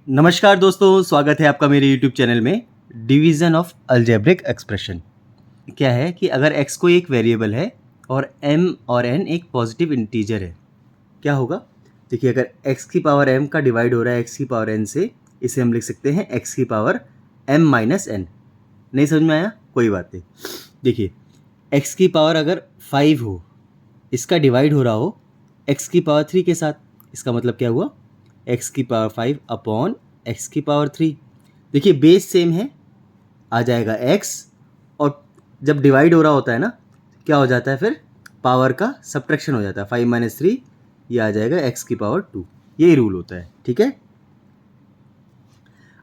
नमस्कार दोस्तों, स्वागत है आपका मेरे YouTube चैनल में। डिवीज़न ऑफ अलजेब्रिक एक्सप्रेशन क्या है कि अगर x कोई एक वेरिएबल है और m और n एक पॉजिटिव इंटीजर है, क्या होगा? देखिए, अगर x की पावर m का डिवाइड हो रहा है x की पावर n से, इसे हम लिख सकते हैं x की पावर m माइनस n। नहीं समझ में आया? कोई बात नहीं। देखिए, x की पावर अगर 5 हो, इसका डिवाइड हो रहा हो x की पावर 3 के साथ, इसका मतलब क्या हुआ? x की पावर 5 अपॉन x की पावर 3। देखिए, बेस सेम है, आ जाएगा x, और जब डिवाइड हो रहा होता है ना, क्या हो जाता है फिर? पावर का सब्ट्रैक्शन हो जाता है। 5 माइनस 3, ये आ जाएगा x की पावर 2। यही रूल होता है, ठीक है।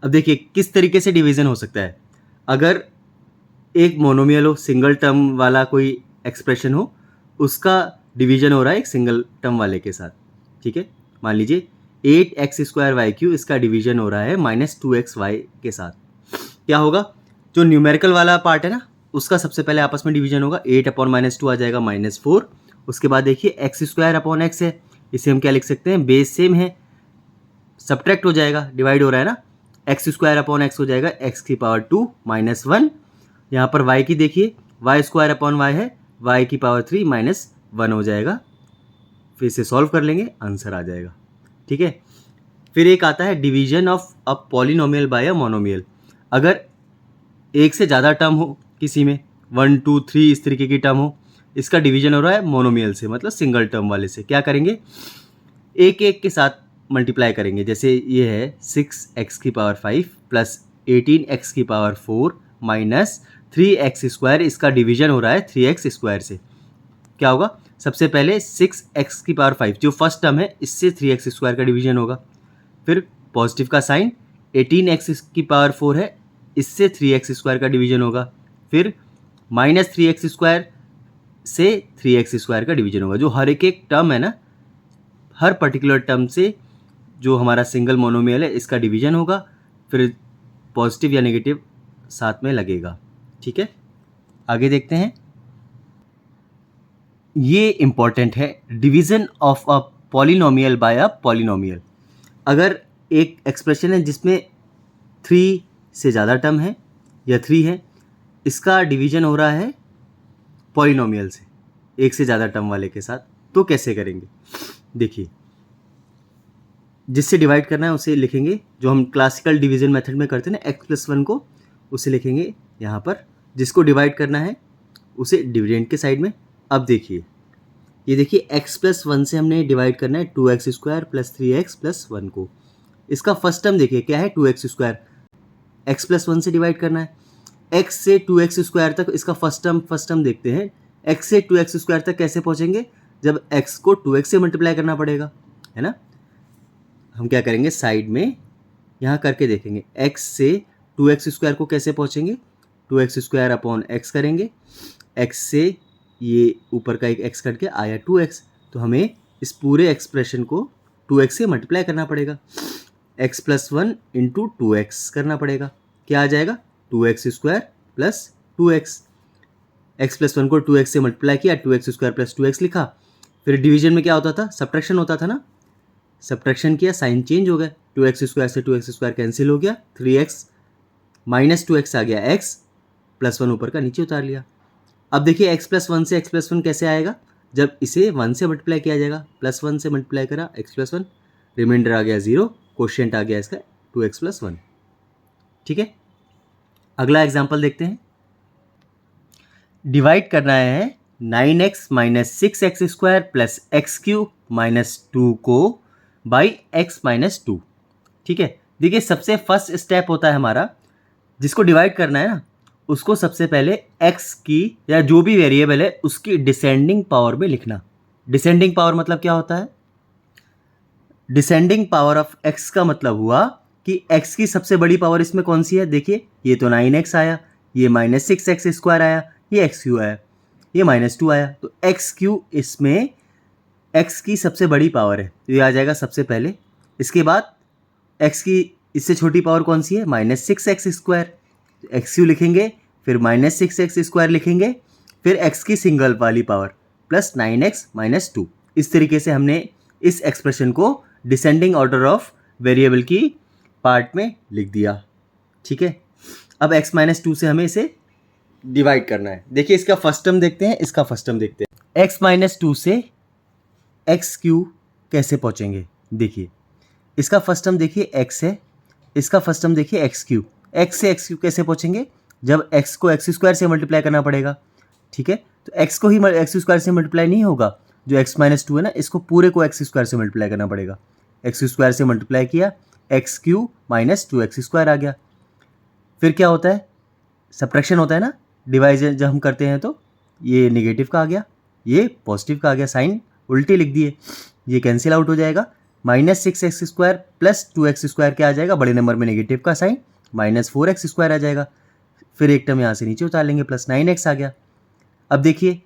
अब देखिए किस तरीके से डिवीज़न हो सकता है। अगर एक मोनोमियल हो, सिंगल टर्म वाला कोई एक्सप्रेशन हो, उसका डिवीजन हो रहा है एक सिंगल टर्म वाले के साथ, ठीक है। मान लीजिए 8x² इसका डिवीजन हो रहा है -2xy के साथ। क्या होगा? जो न्यूमेरिकल वाला पार्ट है ना, उसका सबसे पहले आपस में डिवीजन होगा। 8/-2 आ जाएगा -4। उसके बाद देखिए x² है, इसे हम क्या लिख सकते हैं? बेस सेम है, सब्ट्रैक्ट हो जाएगा, डिवाइड हो रहा है ना, x² हो जाएगा x की पावर 2 -1। यहाँ पर y की देखिए, y² है, y की पावर 3 -1 हो जाएगा। फिर इसे सॉल्व कर लेंगे, आंसर आ जाएगा, ठीक है। फिर एक आता है division of a polynomial bye a monomial. अगर एक से ज़्यादा टर्म हो किसी में, 1 2 3 इस तरीके की टर्म हो, इसका डिवीजन हो रहा है मोनोमियल से, मतलब सिंगल टर्म वाले से। क्या करेंगे? एक एक के साथ मल्टीप्लाई करेंगे। जैसे ये है 6x की पावर 5 प्लस 18x की पावर 4 माइनस 3x², इसका डिवीजन हो रहा है 3x² से। क्या होगा? सबसे पहले 6x की पावर 5 जो फर्स्ट टर्म है, इससे 3x² का डिवीजन होगा। फिर पॉजिटिव का साइन, 18x की पावर 4 है, इससे 3x² का डिवीजन होगा। फिर -3x² से 3x² का डिवीजन होगा। जो हर एक टर्म है ना, हर पर्टिकुलर टर्म से जो हमारा सिंगल मोनोमियल है, इसका डिवीजन होगा। फिर पॉजिटिव या नेगेटिव साथ में लगेगा, ठीक है। आगे देखते हैं। ये इंपॉर्टेंट है, division of a polynomial bye a polynomial. अगर एक एक्सप्रेशन है जिसमें 3 से ज़्यादा टर्म है या 3 है, इसका डिवीजन हो रहा है पॉलिनोमियल से, एक से ज़्यादा टर्म वाले के साथ, तो कैसे करेंगे? देखिए, जिससे डिवाइड करना है उसे लिखेंगे, जो हम क्लासिकल डिवीजन मेथड में करते हैं ना, x+1 को, उसे लिखेंगे यहाँ पर। जिसको डिवाइड करना है उसे डिविडेंड के साइड में। अब देखिए, ये देखिए x+1 से हमने डिवाइड करना है 2x² प्लस 3x प्लस 1 को। इसका फर्स्ट टर्म देखिए क्या है? 2x²। x+1 से डिवाइड करना है, x से 2x² तक इसका फर्स्ट टर्म देखते हैं। x से 2x² तक कैसे पहुँचेंगे? जब x को 2x से मल्टीप्लाई करना पड़ेगा, है ना। हम क्या करेंगे? साइड में यहाँ करके देखेंगे, x से 2x² को कैसे पहुँचेंगे? 2x² अपॉन x करेंगे। x से ये ऊपर का एक x कट के आया 2x, तो हमें इस पूरे एक्सप्रेशन को 2x से मल्टीप्लाई करना पड़ेगा। x+1 इंटू 2x करना पड़ेगा। क्या आ जाएगा? 2x² plus 2x। x+1 को 2x से मल्टीप्लाई किया, 2x² प्लस 2x लिखा। फिर डिवीजन में क्या होता था? सब्ट्रैक्शन होता था ना। सब्ट्रैक्शन किया, साइन चेंज हो गया, 2x² से 2x² कैंसिल हो गया, 3x माइनस 2x आ गया, x +1 ऊपर का नीचे उतार लिया। अब देखिए x+1 से x+1 कैसे आएगा? जब इसे 1 से मल्टीप्लाई किया जाएगा, +1 से मल्टीप्लाई करा x+1, रिमाइंडर आ गया 0, क्वोशिएंट आ गया इसका 2x + 1, ठीक है। अगला एग्जाम्पल देखते हैं। डिवाइड करना है 9x - 6x² प्लस x³ - 2 को बाई x - 2, ठीक है। देखिए, सबसे फर्स्ट स्टेप होता है हमारा, जिसको डिवाइड करना है ना, उसको सबसे पहले x की या जो भी वेरिएबल है उसकी डिसेंडिंग पावर में लिखना। डिसेंडिंग पावर मतलब क्या होता है? डिसेंडिंग पावर ऑफ x का मतलब हुआ कि x की सबसे बड़ी पावर इसमें कौन सी है? देखिए, ये तो 9x आया, ये -6x² आया, ये x³ आया, ये -2 आया, तो x³ इसमें x की सबसे बड़ी पावर है, तो ये आ जाएगा सबसे पहले। इसके बाद x की इससे छोटी पावर कौन सी है? -6x², तो x³ लिखेंगे, फिर -6x² लिखेंगे, फिर x की सिंगल वाली पावर प्लस 9x - 2। इस तरीके से हमने इस एक्सप्रेशन को डिसेंडिंग ऑर्डर ऑफ वेरिएबल की पार्ट में लिख दिया, ठीक है। अब x माइनस 2 से हमें इसे डिवाइड करना है। देखिए इसका फर्स्ट टर्म देखते हैं, इसका फर्स्ट टर्म देखते हैं। x माइनस 2 से एक्स क्यू कैसे पहुँचेंगे, देखिए इसका फर्स्ट टर्म देखिए x है, इसका फर्स्ट टर्म देखिए एक्स क्यू। x से एक्स क्यू कैसे पहुँचेंगे, जब x को एक्स स्क्वायर से मल्टीप्लाई करना पड़ेगा, ठीक है। तो x को ही एक्स स्क्वायर से मल्टीप्लाई नहीं होगा, जो x माइनस 2 है ना, इसको पूरे को एक्स स्क्वायर से मल्टीप्लाई करना पड़ेगा। एक्स स्क्वायर से मल्टीप्लाई किया, x cube minus 2x square आ गया। फिर क्या होता है, सब्ट्रैक्शन होता है ना, डिवाइजन जब हम करते हैं तो ये नेगेटिव का आ गया, ये पॉजिटिव का आ गया, साइन उल्टे लिख दिए, ये कैंसिल आउट हो जाएगा। Minus 6x square plus 2x square क्या आ जाएगा, बड़े नंबर में नेगेटिव का साइन, माइनस 4x स्क्वायर आ जाएगा। फिर एक टर्म यहाँ से नीचे उतार लेंगे, प्लस 9x आ गया। अब देखिए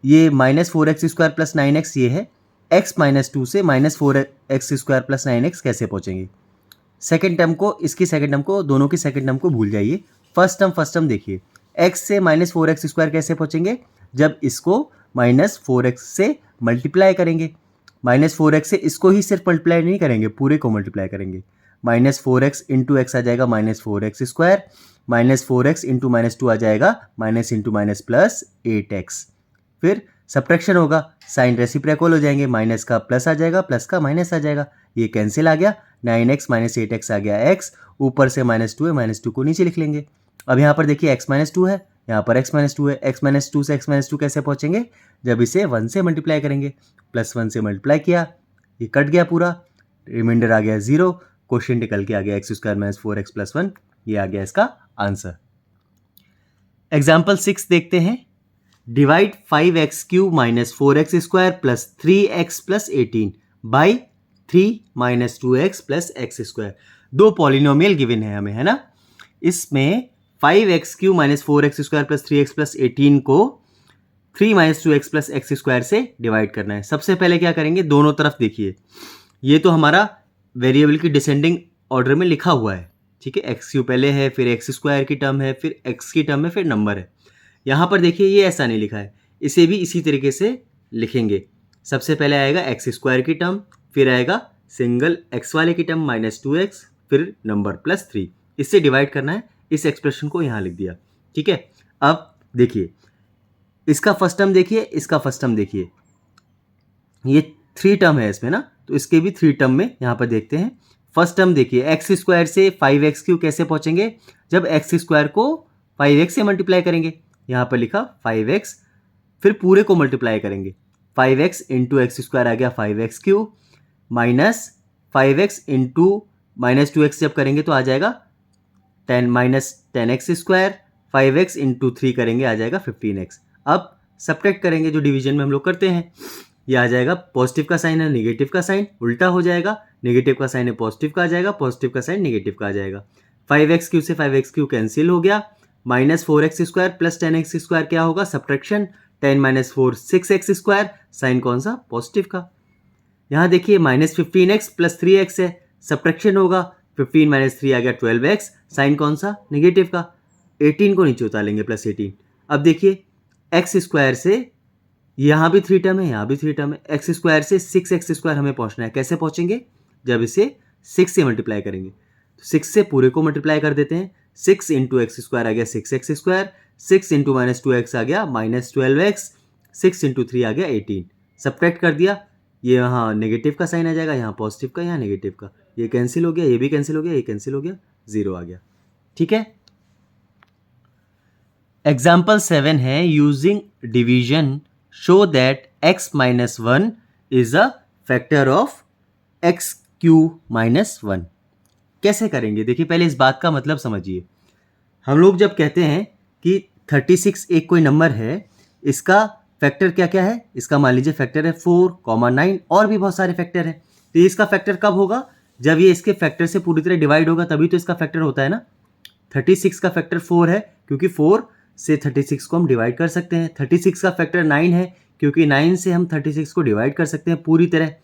ये minus 4x square plus 9x ये है, x माइनस 2 से minus 4x square plus 9x कैसे पहुँचेंगे। सेकेंड टर्म को, इसकी सेकेंड टर्म को, दोनों की सेकेंड टर्म को भूल जाइए। फर्स्ट टर्म देखिए, x से माइनस 4x स्क्वायर कैसे पहुँचेंगे, जब इसको माइनस 4x से मल्टीप्लाई करेंगे। माइनस 4x से इसको ही सिर्फ मल्टीप्लाई नहीं करेंगे, पूरे को मल्टीप्लाई करेंगे। माइनस 4x इंटू एक्स आ जाएगा minus 4x square, minus 4x into minus 2 आ जाएगा minus into minus plus 8x। फिर सब्ट्रैक्शन होगा, साइन रेसिप्रोकल हो जाएंगे, माइनस का प्लस आ जाएगा, प्लस का माइनस आ जाएगा, ये कैंसिल आ गया। 9x माइनस 8x आ गया x, ऊपर से माइनस 2 है, माइनस 2 को नीचे लिख लेंगे। अब यहाँ पर देखिए x माइनस 2 है, यहाँ पर x माइनस 2 है। x माइनस 2 से x माइनस 2 कैसे पहुँचेंगे, जब इसे 1 से मल्टीप्लाई करेंगे। प्लस 1 से मल्टीप्लाई किया, ये कट गया पूरा, रिमाइंडर आ गया 0, क्वेश्चन निकल के आ गया x square minus 4x plus 1, ये आ गया इसका आंसर। एग्जाम्पल 6 देखते हैं। Divide 5x cube minus 4x square plus 3x plus 18 by 3 minus 2x plus x square. दो पॉलिनोमियल गिवन है हमें, है ना। इसमें 5x cube minus 4x square plus 3x plus 18 को 3 minus 2x plus x square से डिवाइड करना है। सबसे पहले क्या करेंगे, दोनों तरफ देखिए, ये तो हमारा वेरिएबल की डिसेंडिंग ऑर्डर में लिखा हुआ है, ठीक है। एक्स क्यू पहले है, फिर एक्स स्क्वायर की टर्म है, फिर एक्स की टर्म है, फिर नंबर है। यहाँ पर देखिए ये ऐसा नहीं लिखा है, इसे भी इसी तरीके से लिखेंगे। सबसे पहले आएगा एक्स स्क्वायर की टर्म, फिर आएगा सिंगल एक्स वाले की टर्म माइनस 2x, फिर नंबर प्लस 3, इससे डिवाइड करना है। इस एक्सप्रेशन को यहाँ लिख दिया, ठीक है। अब देखिए इसका फर्स्ट टर्म देखिए, इसका फर्स्ट टर्म देखिए, ये 3 टर्म है इसमें ना, तो इसके भी 3 टर्म में यहाँ पर देखते हैं। फर्स्ट टर्म देखिए, एक्स स्क्वायर से 5x क्यू कैसे पहुँचेंगे, जब एक्स स्क्वायर को 5x से मल्टीप्लाई करेंगे। यहाँ पर लिखा 5x, फिर पूरे को मल्टीप्लाई करेंगे, 5x इंटू एक्स स्क्वायर आ गया 5x Q, minus 5x into minus 2x जब करेंगे तो आ जाएगा 10 minus 10x square, 5x into 3 करेंगे आ जाएगा 15x। अब सब्ट्रैक्ट करेंगे, जो डिवीजन में हम लोग करते हैं, ये आ जाएगा पॉजिटिव का साइन है, नेगेटिव का साइन उल्टा हो जाएगा, नेगेटिव का साइन है पॉजिटिव का आ जाएगा, पॉजिटिव का साइन नेगेटिव का आ जाएगा। 5x क्यू से 5x क्यू कैंसिल हो गया, minus 4x square plus 10x square क्या होगा, subtraction, 10 minus 4 6x square, sign कौन सा, पॉजिटिव का। यहाँ देखिए माइनस 15x प्लस 3x है, सब्ट्रैक्शन होगा, 15 माइनस 3 आ गया 12x, साइन कौन सा, नेगेटिव का। 18 को नीचे उतार लेंगे, प्लस 18। अब देखिए एक्स स्क्वायर से, यहाँ भी 3 टर्म है, यहाँ भी 3 टर्म है, एक्स स्क्वायर से 6x स्क्वायर हमें पहुँचना है। कैसे पहुँचेंगे, जब इसे 6 से मल्टीप्लाई करेंगे। तो 6 से पूरे को मल्टीप्लाई कर देते हैं, 6 इंटू एक्स स्क्वायर आ गया 6x square, 6 into minus 2x आ गया माइनस 12x, 6 इंटू 3 आ गया 18। सब्ट्रैक्ट कर दिया, ये यहाँ नेगेटिव का साइन आ जाएगा, यहाँ पॉजिटिव का, यहाँ नेगेटिव का, ये कैंसिल हो गया, ये भी कैंसिल हो गया, ये कैंसिल हो गया, 0 आ गया, ठीक है। एग्जाम्पल 7 है, using division show that x minus 1 is a factor of x cube minus 1। कैसे करेंगे, देखिए पहले इस बात का मतलब समझिए। हम लोग जब कहते हैं कि 36 एक कोई नंबर है, इसका फैक्टर क्या क्या है, इसका मान लीजिए फैक्टर है 4, 9 और भी बहुत सारे फैक्टर हैं। तो इसका फैक्टर कब होगा, जब ये इसके फैक्टर से पूरी तरह डिवाइड होगा, तभी तो इसका फैक्टर होता है ना। 36 का फैक्टर 4 है, क्योंकि 4 से 36 को हम डिवाइड कर सकते हैं। 36 का फैक्टर 9 है, क्योंकि 9 से हम 36 को डिवाइड कर सकते हैं पूरी तरह।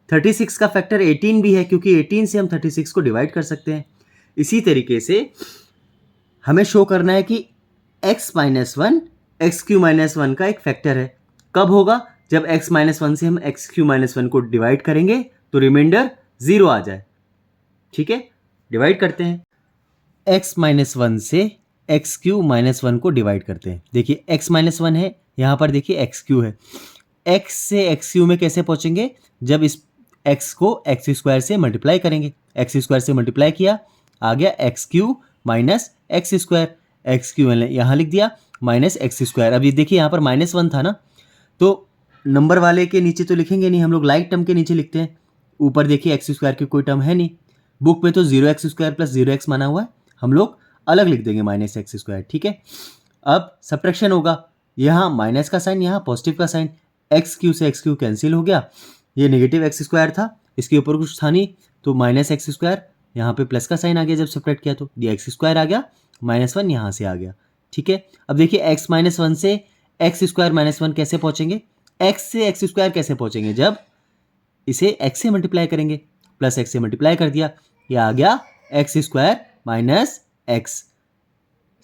36 का फैक्टर 18 भी है, क्योंकि 18 से हम 36 को डिवाइड कर सकते हैं। इसी तरीके से हमें शो करना है कि x minus 1 x cube minus 1 का एक फैक्टर है। कब होगा, जब x माइनस 1 से हम एक्स क्यू माइनस 1 को डिवाइड करेंगे तो रिमाइंडर 0 आ जाए, ठीक है। डिवाइड करते हैं। x माइनस वन से एक्स क्यू माइनस वन को डिवाइड करते हैं। देखिए x माइनस वन है, यहाँ पर देखिए एक्स क्यू है। x से एक्स क्यू में कैसे पहुँचेंगे, जब इस x को एक्स स्क्वायर से मल्टीप्लाई करेंगे। एक्स स्क्वायर से मल्टीप्लाई किया, आ गया x cube minus x square. X Q यहाँ लिख दिया माइनस एक्स स्क्वायर। अब ये देखिए यहाँ पर माइनस वन था ना, तो नंबर वाले के नीचे तो लिखेंगे नहीं, हम लोग लाइक टर्म के नीचे लिखते हैं। ऊपर देखिए एक्स स्क्वायर की कोई टर्म है नहीं, बुक में तो 0x² प्लस 0x माना हुआ है, हम लोग अलग लिख देंगे माइनस एक्स स्क्वायर। ठीक है, अब सब्ट्रैक्शन होगा, यहाँ माइनस का साइन, यहाँ पॉजिटिव का साइन। एक्स क्यू से एक्स क्यू कैंसिल हो गया, ये नेगेटिव एक्स स्क्वायर था, इसके ऊपर कुछ था नहीं, तो माइनस एक्स स्क्वायर, यहाँ पे प्लस का साइन आ गया जब सब्ट्रैक्ट किया, तो ये एक्स स्क्वायर आ गया, माइनस वन यहाँ से आ गया। ठीक है, अब देखिए एक्स माइनस वन से एक्स स्क्वायर माइनस वन कैसे पहुँचेंगे, एक्स से एक्स स्क्वायर कैसे पहुँचेंगे, जब इसे एक्स से मल्टीप्लाई करेंगे। प्लस एक्स से मल्टीप्लाई कर दिया, ये आ गया x square minus x.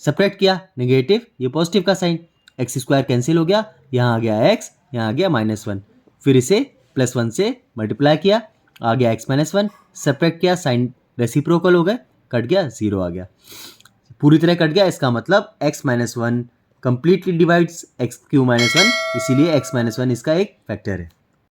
Subtract किया, नेगेटिव, ये पॉजिटिव का साइन, एक्स स्क्वायर कैंसिल हो गया, यहाँ आ गया एक्स, यहाँ आ गया माइनस वन। फिर इसे प्लस वन से मल्टीप्लाई किया, आ गया एक्स माइनस वन। सब्ट्रैक्ट किया, साइन रेसिप्रोकल हो गए, कट गया, जीरो आ गया, पूरी तरह कट गया। इसका मतलब x minus one completely divides x cube minus one, इसीलिए एक्स माइनस वन इसका एक फैक्टर है।